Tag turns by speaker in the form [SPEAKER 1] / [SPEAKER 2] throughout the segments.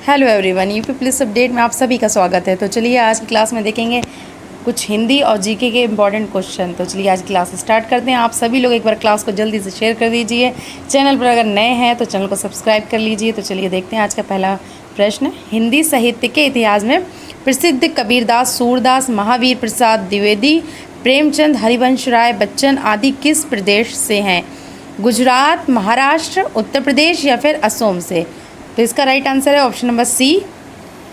[SPEAKER 1] Hello everyone, UP police update में आप सभी का स्वागत है। तो चलिए आज की क्लास में देखेंगे कुछ हिंदी और जीके के इम्पॉर्टेंट क्वेश्चन। तो चलिए आज की क्लास स्टार्ट करते हैं। आप सभी लोग एक बार क्लास को जल्दी से शेयर कर दीजिए। चैनल पर अगर नए हैं तो चैनल को सब्सक्राइब कर लीजिए। तो चलिए देखते हैं आज का पहला प्रश्न। हिंदी साहित्य के इतिहास में प्रसिद्ध कबीरदास, सूरदास, महावीर प्रसाद द्विवेदी, प्रेमचंद, हरिवंश राय बच्चन आदि किस प्रदेश से हैं? गुजरात, महाराष्ट्र, उत्तर प्रदेश या फिर असम से? तो इसका राइट आंसर है ऑप्शन नंबर सी।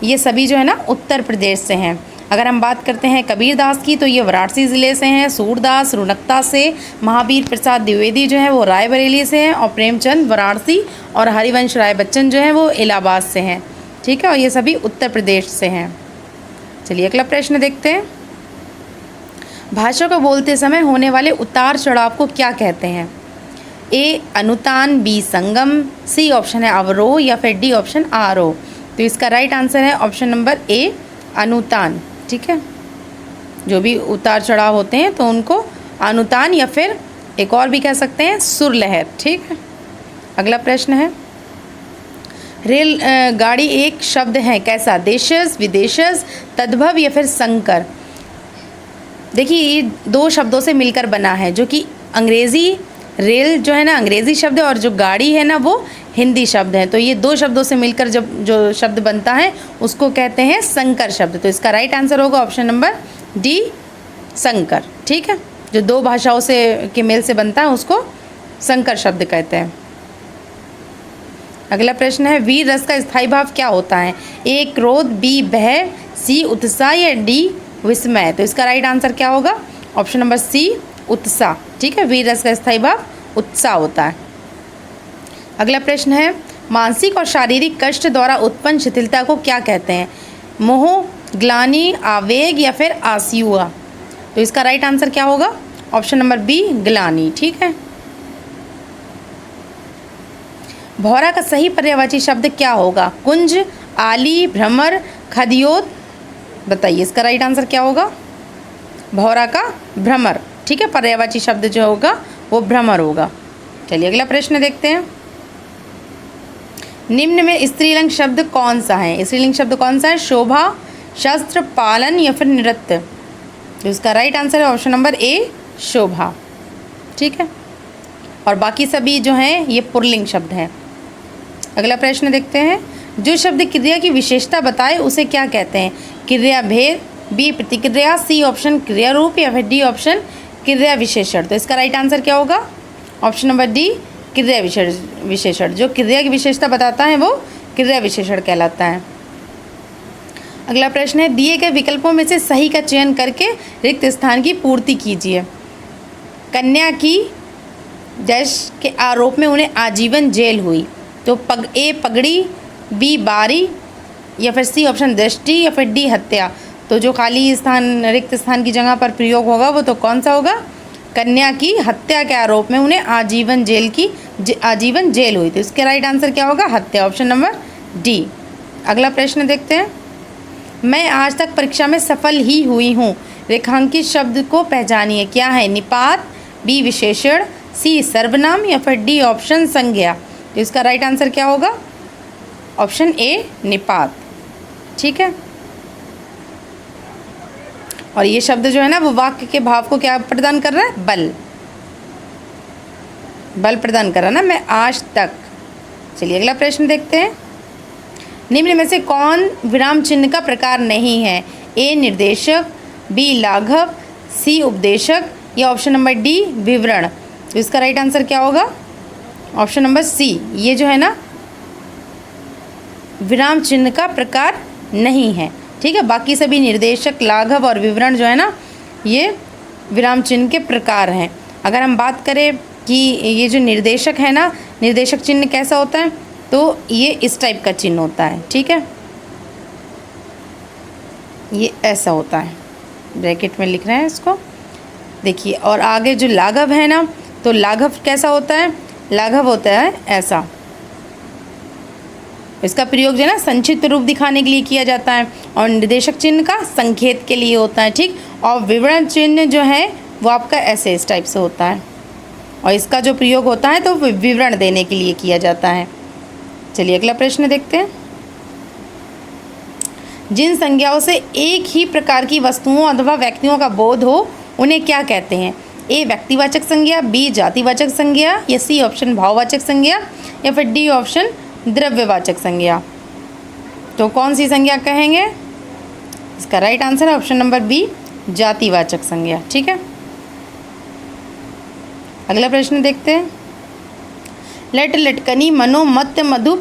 [SPEAKER 1] ये सभी जो है ना उत्तर प्रदेश से हैं। अगर हम बात करते हैं कबीरदास की तो ये वाराणसी ज़िले से हैं, सूरदास रुनकता से, महावीर प्रसाद द्विवेदी जो है वो रायबरेली से हैं और प्रेमचंद वाराणसी और हरिवंश राय बच्चन जो है वो इलाहाबाद से हैं। ठीक है, और ये सभी उत्तर प्रदेश से हैं। चलिए अगला प्रश्न देखते हैं। भाषा को बोलते समय होने वाले उतार चढ़ाव को क्या कहते हैं? ए अनुतान, बी संगम, सी ऑप्शन है अवरोह या फिर डी ऑप्शन आरोह। तो इसका राइट आंसर है ऑप्शन नंबर ए अनुतान। ठीक है, जो भी उतार चढ़ाव होते हैं तो उनको अनुतान या फिर एक और भी कह सकते हैं सुर लहर। ठीक है, अगला प्रश्न है रेल गाड़ी एक शब्द है कैसा? देशज, विदेशज, तद्भव या फिर संकर? देखिए ये दो शब्दों से मिलकर बना है, जो कि अंग्रेज़ी रेल जो है ना अंग्रेज़ी शब्द है और जो गाड़ी है ना वो हिंदी शब्द है। तो ये दो शब्दों से मिलकर जब जो शब्द बनता है उसको कहते हैं संकर शब्द। तो इसका राइट आंसर होगा ऑप्शन नंबर डी संकर। ठीक है, जो दो भाषाओं से के मेल से बनता है उसको संकर शब्द कहते हैं। अगला प्रश्न है वीर रस का स्थायी भाव क्या होता है? ए क्रोध, बी भय, सी उत्साह या डी विस्मय? तो इसका राइट आंसर क्या होगा? ऑप्शन नंबर सी उत्साह। ठीक है, वीर रस का स्थायी भाव उत्साह होता है। अगला प्रश्न है मानसिक और शारीरिक कष्ट द्वारा उत्पन्न शिथिलता को क्या कहते हैं? मोह, ग्लानि, आवेग या फिर आसूया? तो इसका राइट आंसर क्या होगा? ऑप्शन नंबर बी ग्लानि। ठीक है, भौरा का सही पर्यायवाची शब्द क्या होगा? कुंज, आली, भ्रमर, खदियोत? बताइए इसका राइट आंसर क्या होगा? भौरा का भ्रमर। ठीक है, पर्यायवाची शब्द जो होगा वो भ्रमर होगा। चलिए अगला प्रश्न देखते हैं। निम्न में स्त्रीलिंग शब्द कौन सा है? स्त्रीलिंग शब्द कौन सा है? शोभा, शस्त्र, पालन या फिर नृत्य? तो इसका राइट आंसर है ऑप्शन नंबर ए शोभा। ठीक है, और बाकी सभी जो हैं ये पुल्लिंग शब्द हैं। अगला प्रश्न देखते हैं। जो शब्द क्रिया की विशेषता बताए उसे क्या कहते हैं? क्रिया भेद, बी प्रतिक्रिया, सी ऑप्शन क्रिया रूप या फिर डी ऑप्शन क्रिया विशेषण? तो इसका राइट आंसर क्या होगा? ऑप्शन नंबर डी क्रिया विशेषण। जो क्रिया की विशेषता बताता है वो क्रिया विशेषण कहलाता है। अगला प्रश्न है दिए गए विकल्पों में से सही का चयन करके रिक्त स्थान की पूर्ति कीजिए। कन्या की जश के आरोप में उन्हें आजीवन जेल हुई। तो ए पगड़ी, बी बारी या फिर सी ऑप्शन दृष्टि या फिर डी हत्या? तो जो खाली स्थान रिक्त स्थान की जगह पर प्रयोग होगा वो तो कौन सा होगा? कन्या की हत्या के आरोप में उन्हें आजीवन जेल हुई। तो इसके राइट आंसर क्या होगा? हत्या, ऑप्शन नंबर डी। अगला प्रश्न देखते हैं। मैं आज तक परीक्षा में सफल ही हुई हूँ, रेखांकित शब्द को पहचानिए। क्या है? निपात, बी विशेषण, सी सर्वनाम या फिर डी ऑप्शन संज्ञा? तो इसका राइट आंसर क्या होगा? ऑप्शन ए निपात। ठीक है, और ये शब्द जो है ना वो वाक्य के भाव को क्या प्रदान कर रहा है? बल प्रदान कर रहा है ना, मैं आज तक। चलिए अगला प्रश्न देखते हैं। निम्न में से कौन विराम चिन्ह का प्रकार नहीं है? ए निर्देशक, बी लाघव, सी उपदेशक या ऑप्शन नंबर डी विवरण? तो इसका राइट आंसर क्या होगा? Option number C. ये जो है ना विराम चिन्ह का प्रकार नहीं है। ठीक है, बाकी सभी निर्देशक, लाघव और विवरण जो है ना ये विराम चिन्ह के प्रकार हैं। अगर हम बात करें कि ये जो निर्देशक है ना, निर्देशक चिन्ह कैसा होता है? तो ये इस टाइप का चिन्ह होता है। ठीक है, ये ऐसा होता है, ब्रैकेट में लिख रहे हैं इसको, देखिए। और आगे जो लाघव है ना, तो लाघव कैसा होता है? लाघव होता है ऐसा। इसका प्रयोग जो है ना संक्षिप्त रूप दिखाने के लिए किया जाता है और निर्देशक चिन्ह का संकेत के लिए होता है। ठीक, और विवरण चिन्ह जो है वो आपका ऐसे इस टाइप से होता है और इसका जो प्रयोग होता है तो विवरण देने के लिए किया जाता है। चलिए अगला प्रश्न देखते हैं। जिन संज्ञाओं से एक ही प्रकार की वस्तुओं अथवा व्यक्तियों का बोध हो उन्हें क्या कहते हैं? ए व्यक्तिवाचक संज्ञा, बी जातिवाचक संज्ञा, या सी ऑप्शन भाववाचक संज्ञा, या फिर डी ऑप्शन द्रव्यवाचक संज्ञा। तो कौन सी संज्ञा कहेंगे? इसका राइट आंसर है ऑप्शन नंबर बी जातिवाचक संज्ञा। ठीक है, अगला प्रश्न देखते हैं। लट लटकनी मनो मत मधु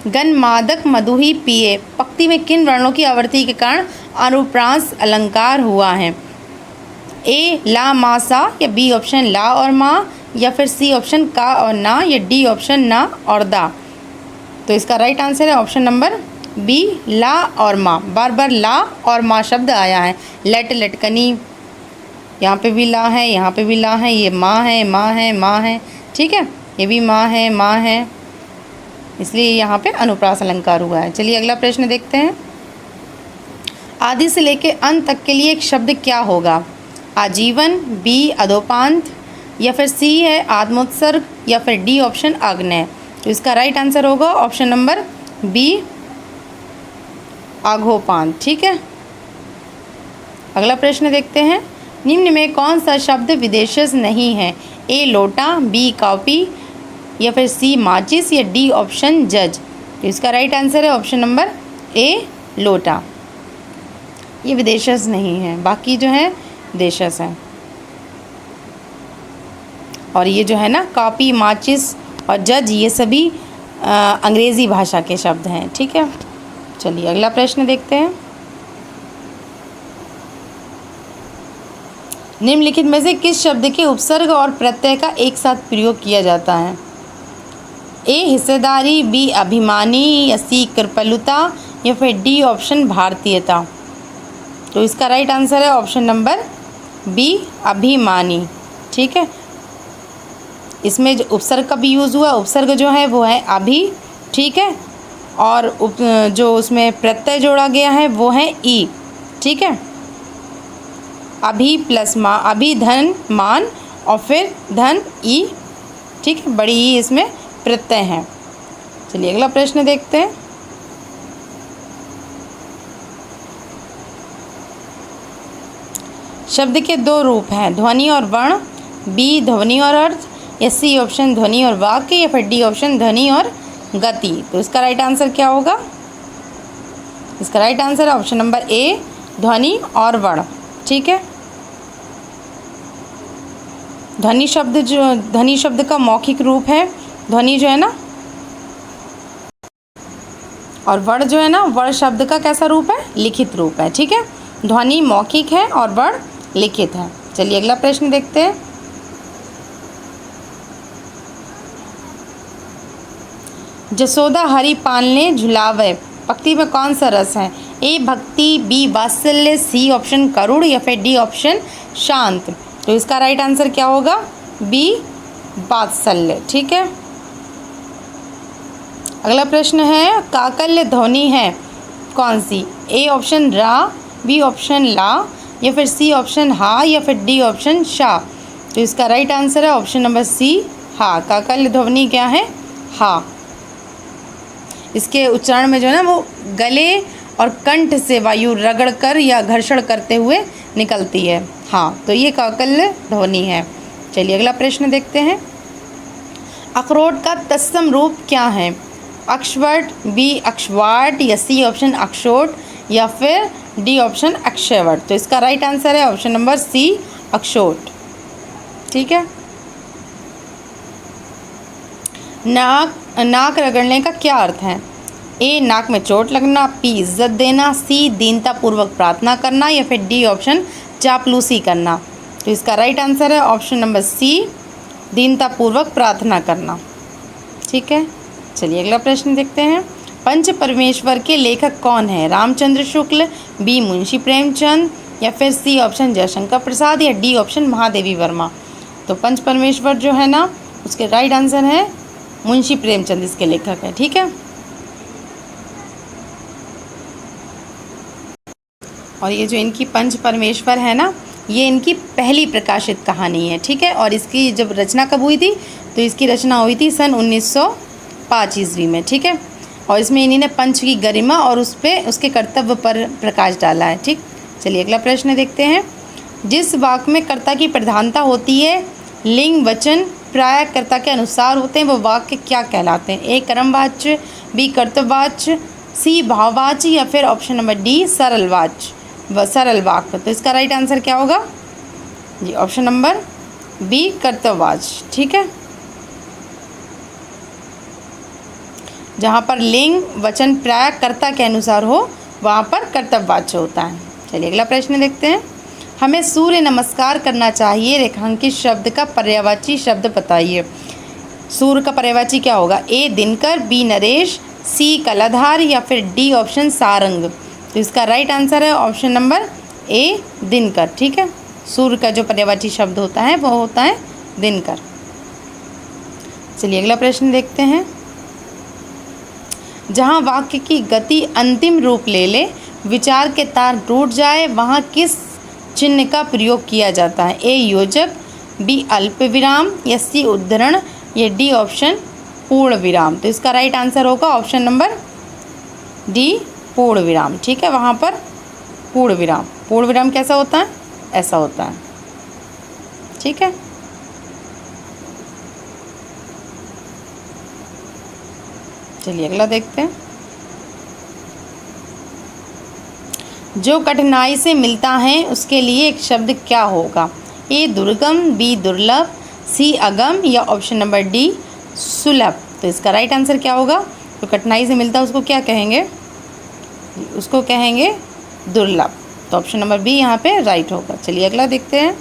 [SPEAKER 1] गन मादक मधुही पिए पंक्ति में किन वर्णों की आवर्ती के कारण अनुप्रास अलंकार हुआ है? ए ला मा सा, या बी ऑप्शन ला और माँ, या फिर सी ऑप्शन का और ना, या डी ऑप्शन ना और दा। तो इसका राइट आंसर है ऑप्शन नंबर बी ला और माँ। बार बार ला और माँ शब्द आया है। लट लटकनी, यहाँ पे भी ला है, यहाँ पे भी ला है, ये माँ है, माँ है, माँ है। ठीक है, ये भी माँ है, माँ है, इसलिए यहाँ पे अनुप्रास अलंकार हुआ है। चलिए अगला प्रश्न देखते हैं। आदि से लेके अंत तक के लिए एक शब्द क्या होगा? आजीवन, बी अधोपांत, या फिर सी है आत्मोत्सर्ग, या फिर डी ऑप्शन आग्नेय। तो इसका राइट आंसर होगा ऑप्शन नंबर बी आघोपांत। ठीक है, अगला प्रश्न देखते हैं। निम्न में कौन सा शब्द विदेशज नहीं है? ए लोटा, बी कॉपी, या फिर सी माचिस, या डी ऑप्शन जज। तो इसका राइट आंसर है ऑप्शन नंबर ए लोटा। ये विदेशज नहीं है, बाकी जो है देशज हैं। और ये जो है ना कॉपी, माचिस और जज, ये सभी अंग्रेज़ी भाषा के शब्द हैं। ठीक है, चलिए अगला प्रश्न देखते हैं। निम्नलिखित में से किस शब्द के उपसर्ग और प्रत्यय का एक साथ प्रयोग किया जाता है? ए हिस्सेदारी, बी अभिमानी, या सी कृपलुता, या फिर डी ऑप्शन भारतीयता। तो इसका राइट आंसर है ऑप्शन नंबर बी अभिमानी। ठीक है, इसमें जो उपसर्ग का भी यूज़ हुआ, उपसर्ग जो है वो है अभी। ठीक है, और जो उसमें प्रत्यय जोड़ा गया है वो है ई। ठीक है, अभी प्लस माँ, अभी धन मान और फिर धन ई। ठीक है, बड़ी ई इसमें प्रत्यय है। चलिए अगला प्रश्न देखते हैं। शब्द के दो रूप हैं, ध्वनि और वर्ण, बी ध्वनि और अर्थ, या सी ऑप्शन ध्वनि और वाक्य, या फिर डी ऑप्शन ध्वनि और गति। तो इसका राइट आंसर क्या होगा? इसका राइट आंसर है ऑप्शन नंबर ए ध्वनि और वर्ण। ठीक है, ध्वनि शब्द का मौखिक रूप है ध्वनि जो है ना, और वर्ण जो है ना, वर्ण शब्द का कैसा रूप है? लिखित रूप है। ठीक है, ध्वनि मौखिक है और वर्ण लिखित है। चलिए अगला प्रश्न देखते हैं। जसोदा हरि पालने झुलावे पंक्ति में कौन सा रस है? ए भक्ति, बी वात्सल्य, सी ऑप्शन करुण, या फिर डी ऑप्शन शांत। तो इसका राइट आंसर क्या होगा? बी वात्सल्य। ठीक है, अगला प्रश्न है काकल्य ध्वनि है कौन सी? ए ऑप्शन रा, बी ऑप्शन ला, या फिर सी ऑप्शन हा, या फिर डी ऑप्शन शा। तो इसका राइट आंसर है ऑप्शन नंबर सी हा। काकल्य ध्वनि क्या है? हा। इसके उच्चारण में जो है ना वो गले और कंठ से वायु रगड़कर या घर्षण करते हुए निकलती है। हाँ, तो ये काकल्य ध्वनि है। चलिए अगला प्रश्न देखते हैं। अखरोट का तत्सम रूप क्या है? अक्षवट, बी अक्षवाट, या सी ऑप्शन अक्षोट, या फिर डी ऑप्शन अक्षयवट। तो इसका राइट आंसर है ऑप्शन नंबर सी अक्षोट। ठीक है, नाक रगड़ने का क्या अर्थ है? ए नाक में चोट लगना, बी इज्जत देना, सी दीनतापूर्वक प्रार्थना करना, या फिर डी ऑप्शन चापलूसी करना। तो इसका राइट आंसर है ऑप्शन नंबर सी दीनतापूर्वक प्रार्थना करना। ठीक है, चलिए अगला प्रश्न देखते हैं। पंच परमेश्वर के लेखक कौन है? रामचंद्र शुक्ल, बी मुंशी प्रेमचंद, या फिर सी ऑप्शन जयशंकर प्रसाद, या डी ऑप्शन महादेवी वर्मा। तो पंच परमेश्वर जो है ना उसके राइट आंसर है मुंशी प्रेमचंद, इसके लेखक है। ठीक है, और ये जो इनकी पंच परमेश्वर है ना, ये इनकी पहली प्रकाशित कहानी है। ठीक है, और इसकी जब रचना कब हुई थी? तो इसकी रचना हुई थी सन 1905 ईस्वी में। ठीक है, और इसमें इन्हीं ने पंच की गरिमा और उस पे उसके कर्तव्य पर प्रकाश डाला है। ठीक, चलिए अगला प्रश्न देखते हैं। जिस वाक्य में कर्ता की प्रधानता होती है, लिंग वचन प्राय कर्ता के अनुसार होते हैं, वो वाक्य क्या कहलाते हैं? ए कर्मवाच्य, बी कर्तव्यवाच्य, सी भाववाच्य या फिर ऑप्शन नंबर डी सरल वाक्य। तो इसका राइट आंसर क्या होगा जी? ऑप्शन नंबर बी कर्तव्यवाच्य। ठीक है, जहाँ पर लिंग वचन प्राय कर्ता के अनुसार हो वहाँ पर कर्तव्यवाच्य होता है। चलिए अगला प्रश्न देखते हैं। हमें सूर्य नमस्कार करना चाहिए, रेखांकित शब्द का पर्यायवाची शब्द बताइए। सूर्य का पर्यायवाची क्या होगा? ए दिनकर, बी नरेश, सी कलाधार या फिर डी ऑप्शन सारंग। तो इसका राइट आंसर है ऑप्शन नंबर ए दिनकर। ठीक है, सूर्य का जो पर्यायवाची शब्द होता है वो होता है दिनकर। चलिए अगला प्रश्न देखते हैं। जहाँ वाक्य की गति अंतिम रूप ले ले, विचार के तार टूट जाए, वहाँ किस चिन्ह का प्रयोग किया जाता है? ए योजक, बी अल्प विराम या सी उद्धरण या डी ऑप्शन पूर्ण विराम। तो इसका राइट आंसर होगा ऑप्शन नंबर डी पूर्ण विराम। ठीक है, वहाँ पर पूर्ण विराम कैसा होता है? ऐसा होता है। ठीक है, चलिए अगला देखते हैं। जो कठिनाई से मिलता है उसके लिए एक शब्द क्या होगा? ए दुर्गम, बी दुर्लभ, सी अगम या ऑप्शन नंबर डी सुलभ। तो इसका राइट आंसर क्या होगा? जो कठिनाई से मिलता है उसको क्या कहेंगे? उसको कहेंगे दुर्लभ। तो ऑप्शन नंबर बी यहाँ पे राइट होगा। चलिए अगला देखते हैं।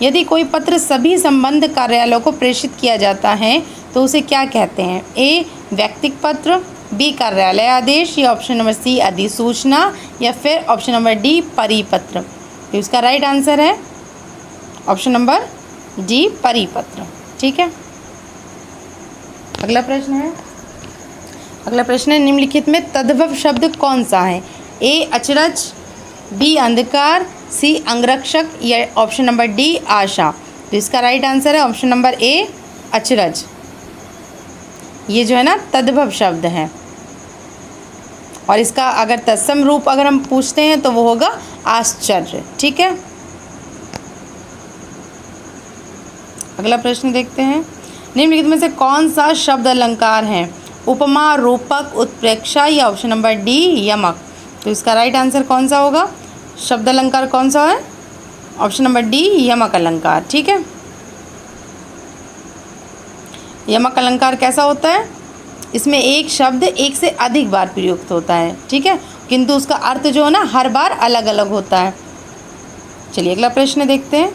[SPEAKER 1] यदि कोई पत्र सभी संबंध कार्यालयों को प्रेषित किया जाता है तो उसे क्या कहते हैं? ए व्यक्तिगत पत्र, बी कार्यालय आदेश या ऑप्शन नंबर सी अधिसूचना या फिर ऑप्शन नंबर डी परिपत्र। तो इसका राइट आंसर है ऑप्शन नंबर डी परिपत्र। ठीक है, अगला प्रश्न है निम्नलिखित में तद्भव शब्द कौन सा है? ए अचरज, बी अंधकार, सी अंगरक्षक या ऑप्शन नंबर डी आशा। तो इसका राइट आंसर है ऑप्शन नंबर ए अचरज। ये जो है ना तद्भव शब्द है और इसका अगर तत्सम रूप अगर हम पूछते हैं तो वो होगा आश्चर्य। ठीक है, अगला प्रश्न देखते हैं। निम्नलिखित में से कौन सा शब्द अलंकार है? उपमा, रूपक, उत्प्रेक्षा या ऑप्शन नंबर डी यमक। तो इसका राइट आंसर कौन सा होगा? शब्द अलंकार कौन सा है? ऑप्शन नंबर डी यमक अलंकार। ठीक है, यमक अलंकार कैसा होता है? इसमें एक शब्द एक से अधिक बार प्रयुक्त होता है। ठीक है, किंतु उसका अर्थ जो है ना हर बार अलग अलग होता है। चलिए अगला प्रश्न देखते हैं।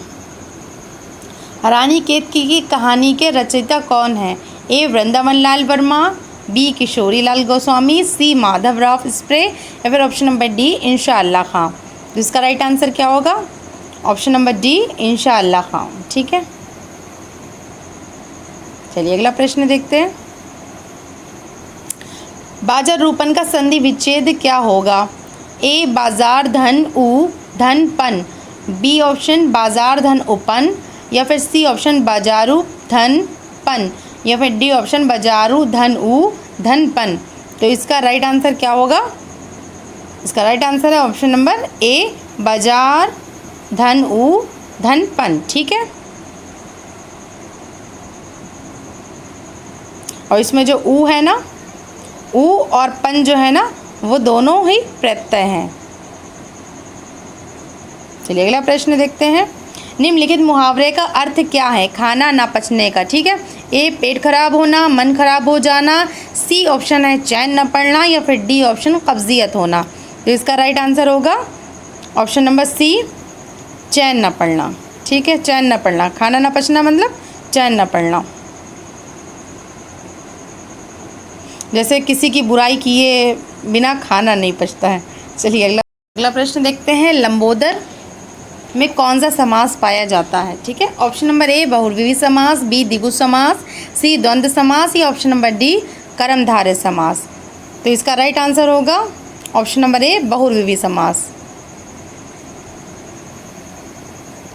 [SPEAKER 1] रानी केतकी की कहानी के रचयिता कौन है? ए वृंदावन लाल वर्मा, बी किशोरी लाल गोस्वामी, सी माधवराव स्प्रे या फिर ऑप्शन नंबर डी इंशाअल्लाह खां। तो इसका राइट आंसर क्या होगा? ऑप्शन नंबर डी इंशाअल्लाह खां। ठीक है, चलिए अगला प्रश्न देखते हैं। बाजार रूपन का संधि विच्छेद क्या होगा? ए बाजार धन उ धन पन, बी ऑप्शन बाजार धन उपन या फिर सी ऑप्शन बाजारू धन पन या फिर डी ऑप्शन बाजारू धन उ धन पन। तो इसका राइट आंसर क्या होगा? इसका राइट आंसर है ऑप्शन नंबर ए बाजार धन उ धन पन। ठीक है, और इसमें जो ऊ है ना, ऊ और पन जो है ना वो दोनों ही प्रत्यय हैं। चलिए अगला प्रश्न देखते हैं। निम्नलिखित मुहावरे का अर्थ क्या है? खाना ना पचने का। ठीक है, ए पेट खराब होना, मन खराब हो जाना, सी ऑप्शन है चैन न पड़ना या फिर डी ऑप्शन कब्जियत होना। तो इसका राइट आंसर होगा ऑप्शन नंबर सी चैन न पड़ना। ठीक है, चैन न पड़ना, खाना ना पचना मतलब चैन न पड़ना। जैसे किसी की बुराई किए बिना खाना नहीं पचता है। चलिए अगला प्रश्न देखते हैं। लंबोदर में कौन सा समास पाया जाता है? ठीक है, ऑप्शन नंबर ए बहुव्रीहि समास, बी द्विगु समास, सी द्वंद्व समास या ऑप्शन नंबर डी कर्मधारय समास। तो इसका राइट आंसर होगा ऑप्शन नंबर ए बहुव्रीहि समास।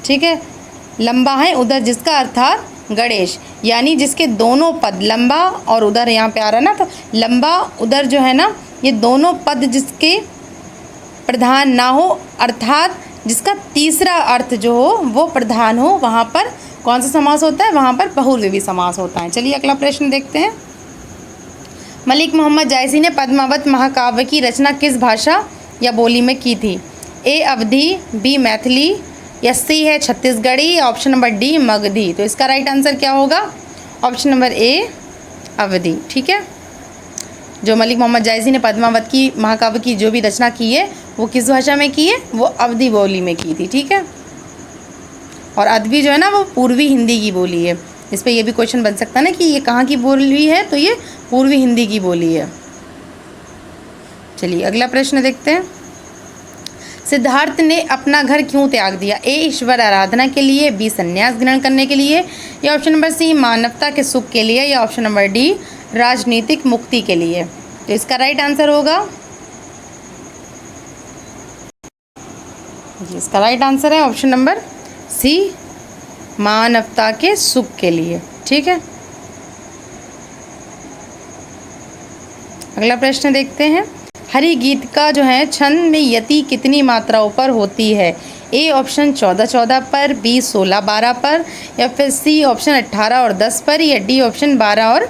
[SPEAKER 1] ठीक है, लंबा है उधर जिसका अर्थात गणेश, यानी जिसके दोनों पद लंबा और उधर यहाँ पे आ रहा है ना, तो लंबा उधर जो है ना, ये दोनों पद जिसके प्रधान ना हो, अर्थात जिसका तीसरा अर्थ जो हो वो प्रधान हो, वहाँ पर कौन सा समास होता है? वहाँ पर बहुव्रीहि समास होता है। चलिए अगला प्रश्न देखते हैं। मलिक मोहम्मद जायसी ने पद्मावत महाकाव्य की रचना किस भाषा या बोली में की थी? ए अवधी, बी मैथिली, या सी है छत्तीसगढ़ी, या ऑप्शन नंबर डी मगधी। तो इसका राइट आंसर क्या होगा? ऑप्शन नंबर ए अवधी। ठीक है, जो मलिक मोहम्मद जायसी ने पद्मावत की महाकाव्य की जो भी रचना की है वो किस भाषा में की है? वो अवधी बोली में की थी। ठीक है, और अवधी जो है ना वो पूर्वी हिंदी की बोली है। इस पर यह भी क्वेश्चन बन सकता है ना कि ये कहाँ की बोली है, तो ये पूर्वी हिंदी की बोली है। चलिए अगला प्रश्न देखते हैं। सिद्धार्थ ने अपना घर क्यों त्याग दिया? ए ईश्वर आराधना के लिए, बी संन्यास ग्रहण करने के लिए, या ऑप्शन नंबर सी मानवता के सुख के लिए, या ऑप्शन नंबर डी राजनीतिक मुक्ति के लिए। तो इसका राइट आंसर होगा, इसका राइट आंसर है ऑप्शन नंबर सी मानवता के सुख के लिए। ठीक है, अगला प्रश्न देखते हैं। हरि गीत का जो है छंद में यति कितनी मात्राओं पर होती है? ए ऑप्शन 14-14 पर, बी 16-12 पर, या फिर सी ऑप्शन 18 और 10 पर, या डी ऑप्शन 12 और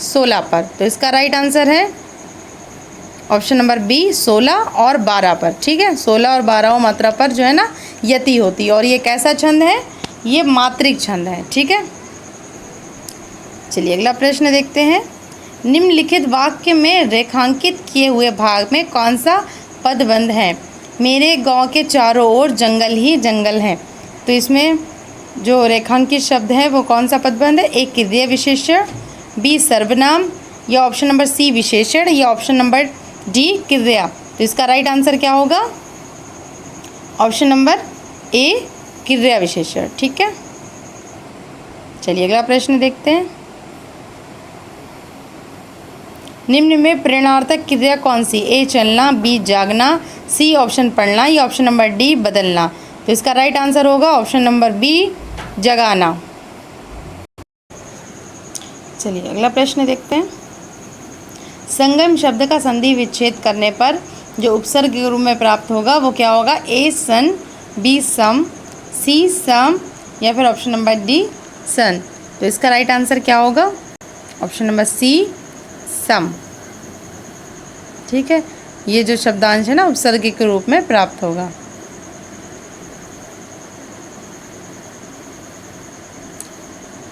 [SPEAKER 1] 16 पर। तो इसका राइट आंसर है ऑप्शन नंबर बी 16 और 12 पर। ठीक है, 16 और 12 मात्रा पर जो है ना यति होती है, और ये कैसा छंद है? ये मात्रिक छंद है। ठीक है, चलिए अगला प्रश्न देखते हैं। निम्नलिखित वाक्य में रेखांकित किए हुए भाग में कौन सा पदबंध है? मेरे गांव के चारों ओर जंगल ही जंगल हैं। तो इसमें जो रेखांकित शब्द है वो कौन सा पदबंध है? ए क्रिया विशेषण, बी सर्वनाम, या ऑप्शन नंबर सी विशेषण, या ऑप्शन नंबर डी क्रिया। तो इसका राइट आंसर क्या होगा? ऑप्शन नंबर ए क्रिया विशेषण। ठीक है, चलिए अगला प्रश्न देखते हैं। निम्न में प्रेरणार्थक क्रिया कौन सी? ए चलना, बी जागना, सी ऑप्शन पढ़ना, या ऑप्शन नंबर डी बदलना। तो इसका राइट आंसर होगा ऑप्शन नंबर बी जगाना। चलिए अगला प्रश्न देखते हैं। संगम शब्द का संधि विच्छेद करने पर जो उपसर्ग के रूप में प्राप्त होगा वो क्या होगा? ए सन, बी सम, सी सम, या फिर ऑप्शन नंबर डी सन। तो इसका राइट आंसर क्या होगा? ऑप्शन नंबर सी सम। ठीक है, ये जो शब्दांश है ना उपसर्ग के रूप में प्राप्त होगा।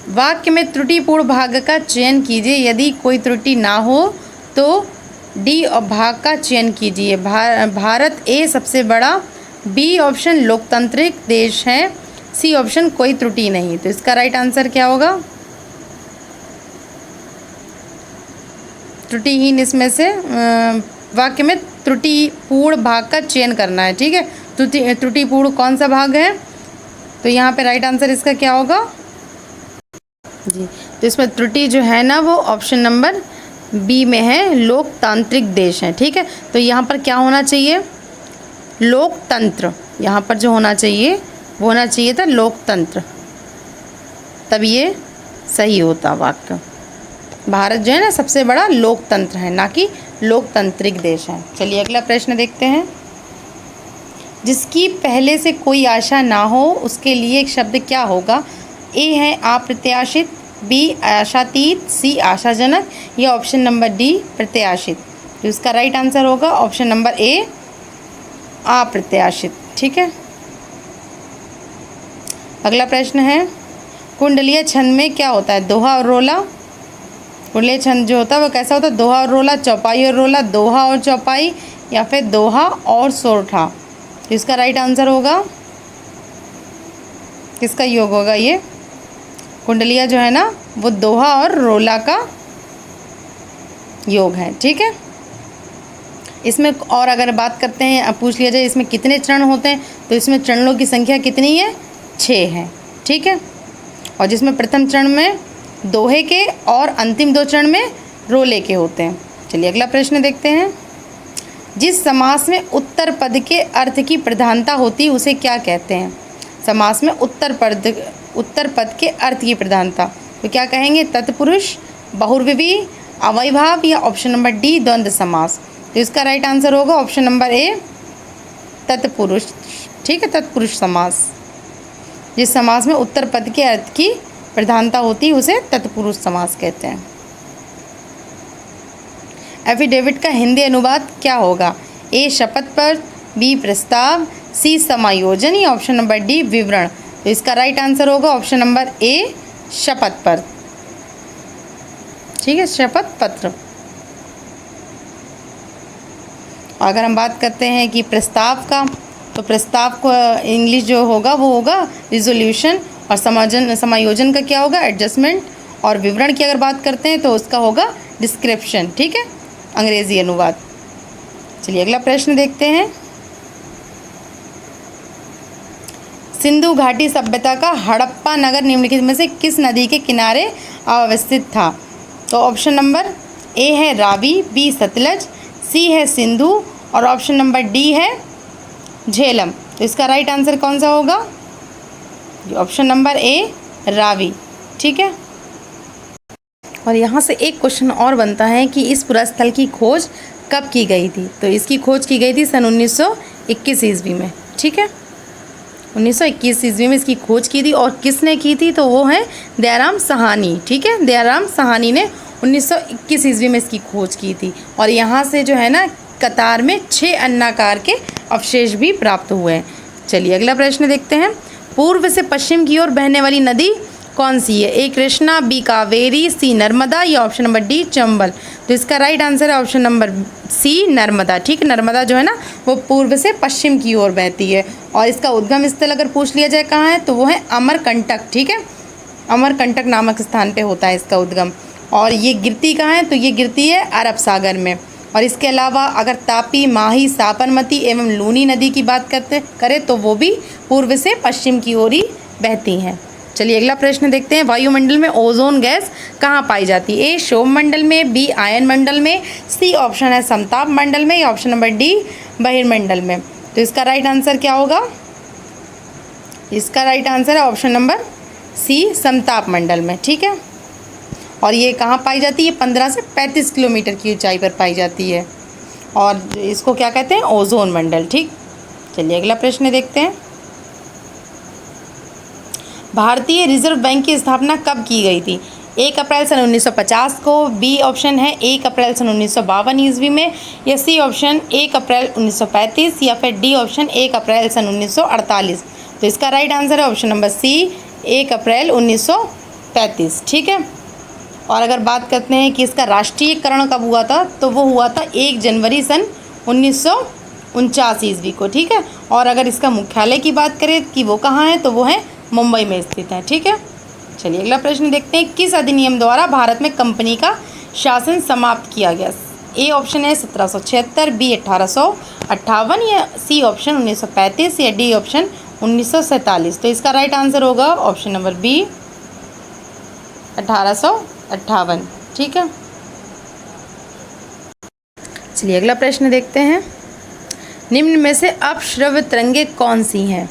[SPEAKER 1] वाक्य में त्रुटिपूर्ण भाग का चयन कीजिए। यदि कोई त्रुटि ना हो तो डी भाग का चयन कीजिए। भारत ए सबसे बड़ा, बी ऑप्शन लोकतांत्रिक देश है, सी ऑप्शन कोई त्रुटि नहीं। तो इसका राइट आंसर क्या होगा? त्रुटिहीन, इसमें से वाक्य में त्रुटिपूर्ण भाग का चयन करना है। ठीक है, त्रुटिपूर्ण कौन सा भाग है? तो यहाँ पे राइट आंसर इसका क्या होगा जी? तो इसमें त्रुटि जो है ना वो ऑप्शन नंबर बी में है, लोकतांत्रिक देश है। ठीक है, तो यहाँ पर क्या होना चाहिए? लोकतंत्र। यहाँ पर जो होना चाहिए वो होना चाहिए था लोकतंत्र, तब ये सही होता वाक्य। भारत जो है ना सबसे बड़ा लोकतंत्र है, ना कि लोकतांत्रिक देश है। चलिए अगला प्रश्न देखते हैं। जिसकी पहले से कोई आशा ना हो उसके लिए एक शब्द क्या होगा? ए है अप्रत्याशित, बी आशातीत, सी आशाजनक, या ऑप्शन नंबर डी प्रत्याशित। तो इसका राइट आंसर होगा ऑप्शन नंबर ए अप्रत्याशित। ठीक है, अगला प्रश्न है। कुंडलीय छंद में क्या होता है? दोहा और रोला। कुंडलीय छंद जो होता है वो कैसा होता है? दोहा और रोला, चौपाई और रोला, दोहा और चौपाई, या फिर दोहा और सोरठा। तो इसका राइट आंसर होगा, किसका योग होगा? ये कुंडलिया जो है ना वो दोहा और रोला का योग है। ठीक है, इसमें और अगर बात करते हैं, अब पूछ लिया जाए इसमें कितने चरण होते हैं, तो इसमें चरणों की संख्या कितनी है? 6 है। ठीक है, और जिसमें प्रथम चरण में दोहे के और अंतिम 2 चरण में रोले के होते हैं। चलिए अगला प्रश्न देखते हैं। जिस समास में उत्तर पद के अर्थ की प्रधानता होती है उसे क्या कहते हैं? समास में उत्तर पद उत्तर पद के अर्थ की प्रधानता, तो क्या कहेंगे? तत्पुरुष, बहुव्रीहि, अव्ययभाव या ऑप्शन नंबर डी द्वंद्व समास। तो इसका राइट आंसर होगा ऑप्शन नंबर ए तत्पुरुष। ठीक है, तत्पुरुष समास। जिस समास में उत्तर पद के अर्थ की प्रधानता होती है उसे तत्पुरुष समास कहते हैं। एफिडेविट का हिंदी अनुवाद क्या होगा? ए शपथ पत्र, बी प्रस्ताव, सी समायोजन या ऑप्शन नंबर डी विवरण। तो इसका राइट आंसर होगा ऑप्शन नंबर ए शपथ पत्र। ठीक है, शपथ पत्र। अगर हम बात करते हैं कि प्रस्ताव का, तो प्रस्ताव को इंग्लिश जो होगा वो होगा रिजोल्यूशन, और समायोजन का क्या होगा? एडजस्टमेंट। और विवरण की अगर बात करते हैं तो उसका होगा डिस्क्रिप्शन। ठीक है, अंग्रेजी अनुवाद। चलिए अगला प्रश्न देखते हैं। सिंधु घाटी सभ्यता का हड़प्पा नगर निम्नलिखित में से किस नदी के किनारे अवस्थित था? तो ऑप्शन नंबर ए है रावी, बी सतलज, सी है सिंधु और ऑप्शन नंबर डी है झेलम। तो इसका राइट आंसर कौन सा होगा? Option number A Ravi. ठीक है, और यहाँ से एक क्वेश्चन और बनता है कि इस पुरास्थल की खोज कब की गई थी? तो इसकी खोज की गई थी सन 1921 ईस्वी में। ठीक है, 1921 ईस्वी में इसकी खोज की थी। और किसने की थी? तो वो है दयाराम साहनी। ठीक है, दयाराम साहनी ने 1921 ईस्वी में इसकी खोज की थी। और यहाँ से जो है ना कतार में 6 अन्नाकार के अवशेष भी प्राप्त हुए हैं। चलिए अगला प्रश्न देखते हैं। पूर्व से पश्चिम की ओर बहने वाली नदी कौन सी है? ए कृष्णा, बी कावेरी, सी नर्मदा या ऑप्शन नंबर डी चंबल। तो इसका राइट आंसर है ऑप्शन नंबर सी नर्मदा। ठीक है, नर्मदा जो है ना वो पूर्व से पश्चिम की ओर बहती है। और इसका उद्गम स्थल अगर पूछ लिया जाए कहाँ है तो वो है अमरकंटक। ठीक है, अमरकंटक नामक स्थान पे होता है इसका उद्गम। और ये गिरती कहाँ है? तो ये गिरती है अरब सागर में। और इसके अलावा अगर तापी, माही, साबरमती एवं लूनी नदी की बात करें तो वो भी पूर्व से पश्चिम की ओर ही बहती हैं। चलिए अगला प्रश्न देखते हैं। वायुमंडल में ओजोन गैस कहाँ पाई जाती है? ए शोभ मंडल में, बी आयन मंडल में, सी ऑप्शन है समताप मंडल में या ऑप्शन नंबर डी बहिर्मंडल में। तो इसका राइट आंसर क्या होगा? इसका राइट आंसर है ऑप्शन नंबर सी समताप मंडल में। ठीक है, और ये कहाँ पाई जाती है? 15 से 35 किलोमीटर की ऊंचाई पर पाई जाती है। और इसको क्या कहते हैं? ओजोन मंडल। ठीक, चलिए अगला प्रश्न देखते हैं। भारतीय रिजर्व बैंक की स्थापना कब की गई थी? 1 अप्रैल सन 1950 को, बी ऑप्शन है 1 अप्रैल सन 1952 ईस्वी में, या सी ऑप्शन 1 अप्रैल 1935 या फिर डी ऑप्शन 1 अप्रैल सन 1948। तो इसका राइट आंसर है ऑप्शन नंबर सी 1 अप्रैल 1935। ठीक है, और अगर बात करते हैं कि इसका राष्ट्रीयकरण कब हुआ था तो वो हुआ था 1 जनवरी सन 1949 ईस्वी को। ठीक है, और अगर इसका मुख्यालय की बात करें कि वो कहाँ है तो वो है मुंबई में स्थित है। ठीक है, चलिए अगला प्रश्न देखते हैं। किस अधिनियम द्वारा भारत में कंपनी का शासन समाप्त किया गया? ए ऑप्शन है 1776, बी 1858 या सी ऑप्शन 1935 या डी ऑप्शन 1947। तो इसका राइट आंसर होगा ऑप्शन नंबर बी 1858। ठीक है, चलिए अगला प्रश्न देखते हैं। निम्न में से अपश्रव्य तरंगे कौन सी हैं?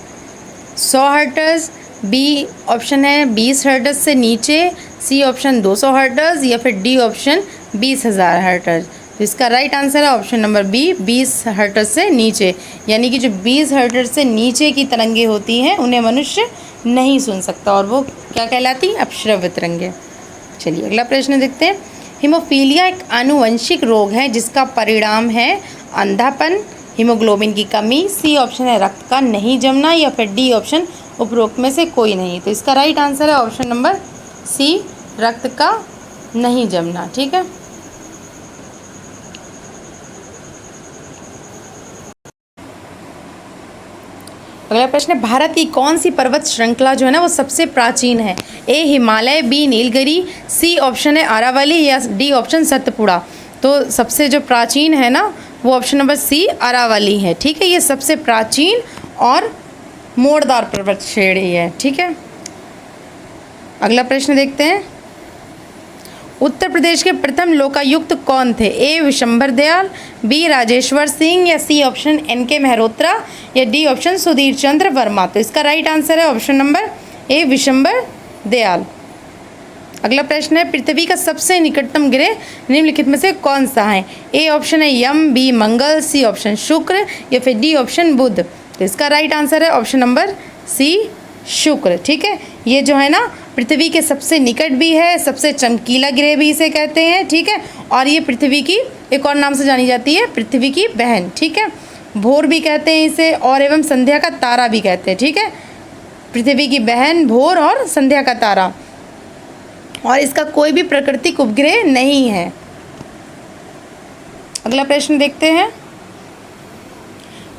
[SPEAKER 1] 100 हर्ट्ज, बी ऑप्शन है 20 हर्ट्ज से नीचे, सी ऑप्शन 200 हर्ट्ज या फिर डी ऑप्शन 20,000 हर्ट्ज। तो इसका राइट आंसर है ऑप्शन नंबर बी 20 हर्ट्ज से नीचे। यानी कि जो 20 हर्ट्ज से नीचे की तरंगे होती हैं उन्हें मनुष्य नहीं सुन सकता और वो क्या कहलाती? अपश्रव्य तरंगे। चलिए अगला प्रश्न देखते हैं। हीमोफीलिया एक आनुवंशिक रोग है जिसका परिणाम है अंधापन, हीमोग्लोबिन की कमी, सी ऑप्शन है रक्त का नहीं जमना या फिर डी ऑप्शन उपरोक्त में से कोई नहीं। तो इसका राइट आंसर है ऑप्शन नंबर सी रक्त का नहीं जमना। ठीक है, अगला प्रश्न है। भारत की कौन सी पर्वत श्रृंखला जो है ना वो सबसे प्राचीन है? A Himalaya, B Nilgiri, C option है अरावली या डी ऑप्शन सतपुड़ा। तो सबसे जो प्राचीन है ना वो ऑप्शन नंबर सी अरावली है। ठीक है, ये सबसे प्राचीन और मोड़दार पर्वत श्रेणी है। ठीक है, अगला प्रश्न देखते हैं। उत्तर प्रदेश के प्रथम लोकायुक्त कौन थे? ए विशंभर दयाल, बी राजेश्वर सिंह या सी ऑप्शन NK मेहरोत्रा या डी ऑप्शन सुधीर चंद्र वर्मा। तो इसका राइट आंसर है option number A Vishambar Dayal. अगला प्रश्न है पृथ्वी का सबसे निकटतम ग्रह निम्नलिखित में से कौन सा है? ए ऑप्शन है यम, बी मंगल, सी ऑप्शन शुक्र या फिर डी ऑप्शन बुध। तो इसका राइट आंसर है ऑप्शन नंबर सी शुक्र। ठीक है, ये जो है ना पृथ्वी के सबसे निकट भी है, सबसे चमकीला ग्रह भी इसे कहते हैं। ठीक है, और ये पृथ्वी की एक और नाम से जानी जाती है, पृथ्वी की बहन। ठीक है, भोर भी कहते हैं इसे और एवं संध्या का तारा भी कहते हैं। ठीक है, पृथ्वी की बहन, भोर और संध्या का तारा। और इसका कोई भी प्राकृतिक उपग्रह नहीं है। अगला प्रश्न देखते हैं।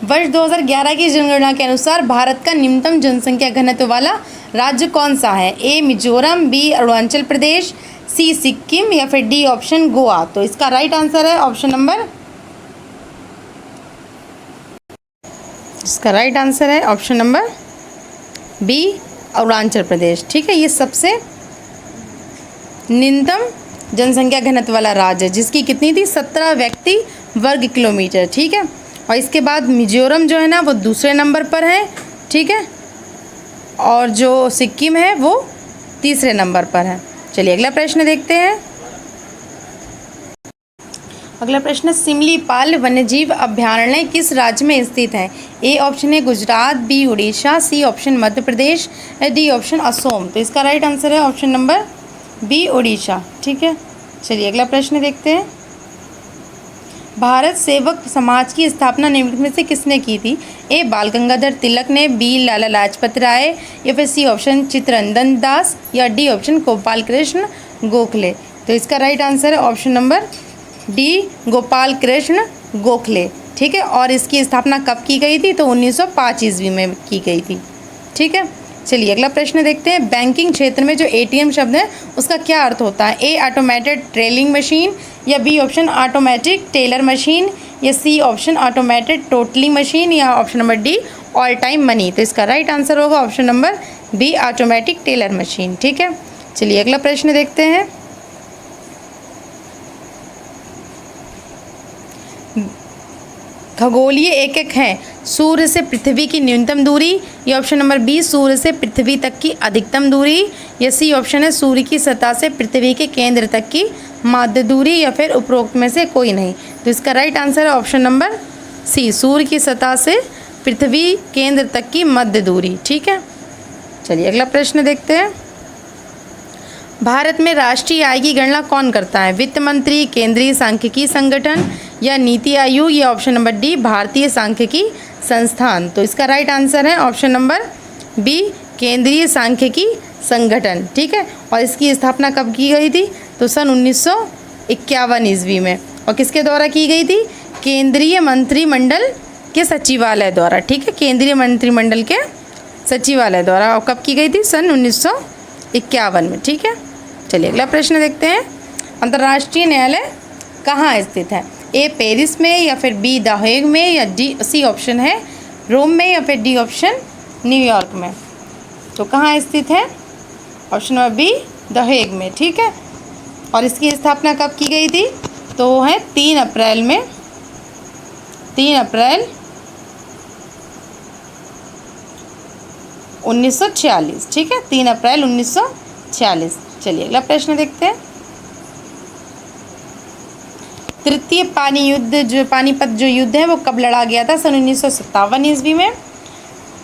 [SPEAKER 1] वर्ष 2011 की जनगणना के अनुसार भारत का निम्नतम जनसंख्या घनत्व वाला राज्य कौन सा है? ए मिजोरम, बी अरुणाचल प्रदेश, सी सिक्किम या फिर डी ऑप्शन गोवा। तो इसका राइट आंसर है ऑप्शन नंबर, इसका राइट आंसर है option number B Arunachal Pradesh. ठीक है, ये सबसे न्यूनतम जनसंख्या घनत्व वाला राज्य है, जिसकी कितनी थी 17 व्यक्ति वर्ग किलोमीटर। ठीक है, और इसके बाद मिजोरम जो है ना वो दूसरे नंबर पर है। ठीक है, और जो सिक्किम है वो तीसरे नंबर पर है। चलिए अगला प्रश्न देखते हैं। अगला प्रश्न, सिमलीपाल वन्यजीव अभयारण्य किस राज्य में स्थित है? ए ऑप्शन है Gujarat, B Orissa, C option Madhya Pradesh, D option Assam. तो इसका राइट आंसर है ऑप्शन नंबर बी उड़ीसा। ठीक है, चलिए अगला प्रश्न देखते हैं। भारत सेवक समाज की स्थापना निम्नलिखित में से किसने की थी? ए बाल गंगाधर तिलक ने, बी लाला लाजपत राय या फिर सी ऑप्शन चित्तरंजन दास या डी ऑप्शन गोपाल कृष्ण गोखले। तो इसका राइट आंसर है option number D Gopal Krishna Gokhale. ठीक है, और इसकी स्थापना कब की गई थी? तो 1905 ईस्वी में की गई थी। ठीक है, चलिए अगला प्रश्न देखते हैं। बैंकिंग क्षेत्र में जो एटीएम शब्द है उसका क्या अर्थ होता है? ए ऑटोमेटेड टेलिंग मशीन या B option automatic teller machine या C option automated totalling machine या option number D all time money. तो इसका राइट आंसर होगा option number B automatic teller machine. ठीक है, चलिए अगला प्रश्न देखते हैं। खगोलीय एकक है सूर्य से पृथ्वी की न्यूनतम दूरी या ऑप्शन नंबर बी सूर्य से पृथ्वी तक की अधिकतम दूरी या सी ऑप्शन है सूर्य की सतह से पृथ्वी के केंद्र तक की माध्य दूरी या फिर उपरोक्त में से कोई नहीं। तो इसका राइट आंसर है ऑप्शन नंबर सी सूर्य की सतह से पृथ्वी केंद्र तक की मध्य दूरी। ठीक है, चलिए अगला प्रश्न देखते हैं। भारत में राष्ट्रीय आय की गणना कौन करता है? वित्त मंत्री, केंद्रीय सांख्यिकी संगठन या नीति आयोग या ऑप्शन नंबर डी भारतीय सांख्यिकी संस्थान। तो इसका राइट आंसर है ऑप्शन नंबर बी केंद्रीय सांख्यिकी संगठन। ठीक है, और इसकी स्थापना कब की गई थी? तो सन 1951 ईस्वी में। और किसके द्वारा की गई थी? केंद्रीय मंत्रिमंडल के सचिवालय द्वारा। ठीक है, केंद्रीय मंत्रिमंडल के सचिवालय द्वारा। और कब की गई थी? सन 1951 में। ठीक है, चलिए अगला प्रश्न देखते हैं। अंतर्राष्ट्रीय न्यायालय कहाँ स्थित है? ए पेरिस में या फिर बी द हेग में या डी सी ऑप्शन है रोम में या फिर डी ऑप्शन न्यूयॉर्क में। तो कहाँ स्थित है? Option number be the Hague में। ठीक है, और इसकी स्थापना कब की गई थी? तो वो है 3 अप्रैल में, 3 अप्रैल 1946। ठीक है, 3 अप्रैल 1946। चलिए अगला प्रश्न देखते हैं। तृतीय पानीपत जो युद्ध है वो कब लड़ा गया था? सन 1957 ईस्वी में।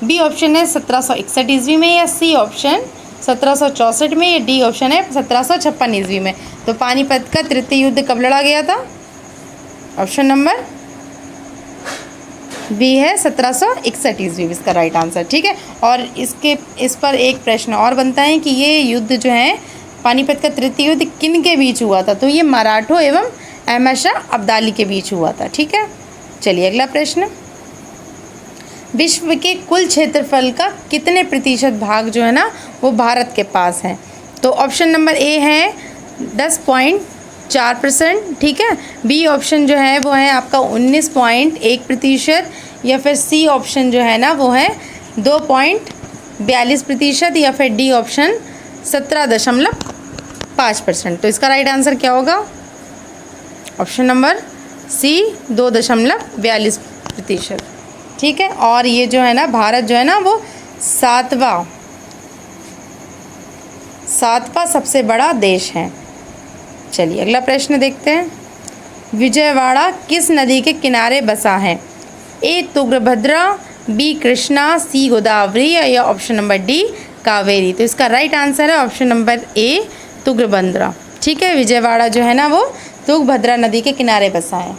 [SPEAKER 1] बी ऑप्शन है 1761 ईस्वी में या सी ऑप्शन 1764 में या डी ऑप्शन है 1756 ईस्वी में। तो पानीपत का तृतीय युद्ध कब लड़ा गया था? ऑप्शन नंबर बी है 1761 ईस्वी इसका राइट आंसर। ठीक है, और इस पर एक प्रश्न और बनता है कि ये युद्ध जो है पानीपत का तृतीय युद्ध किन के बीच हुआ था? तो ये मराठों एवं अहमद शाह अब्दाली के बीच हुआ था। ठीक है, चलिए अगला प्रश्न। विश्व के कुल क्षेत्रफल का कितने प्रतिशत भाग जो है ना वो भारत के पास है? तो ऑप्शन नंबर ए है 10.4%। ठीक है, बी ऑप्शन जो है वो है आपका 19.1% या फिर सी ऑप्शन जो है ना वो है 2.42% या फिर डी ऑप्शन 17.5%। तो इसका राइट आंसर क्या होगा? Option number C 2.42%। ठीक है, और ये जो है ना भारत जो है ना वो 7वां सातवां सबसे बड़ा देश है। चलिए अगला प्रश्न देखते हैं। विजयवाड़ा किस नदी के किनारे बसा है? ए तुंगभद्रा, बी कृष्णा, सी गोदावरी या ऑप्शन नंबर डी कावेरी। तो इसका राइट आंसर है ऑप्शन नंबर ए तुंगभद्रा। ठीक है, विजयवाड़ा जो है ना वो तुंगभद्रा नदी के किनारे बसा है।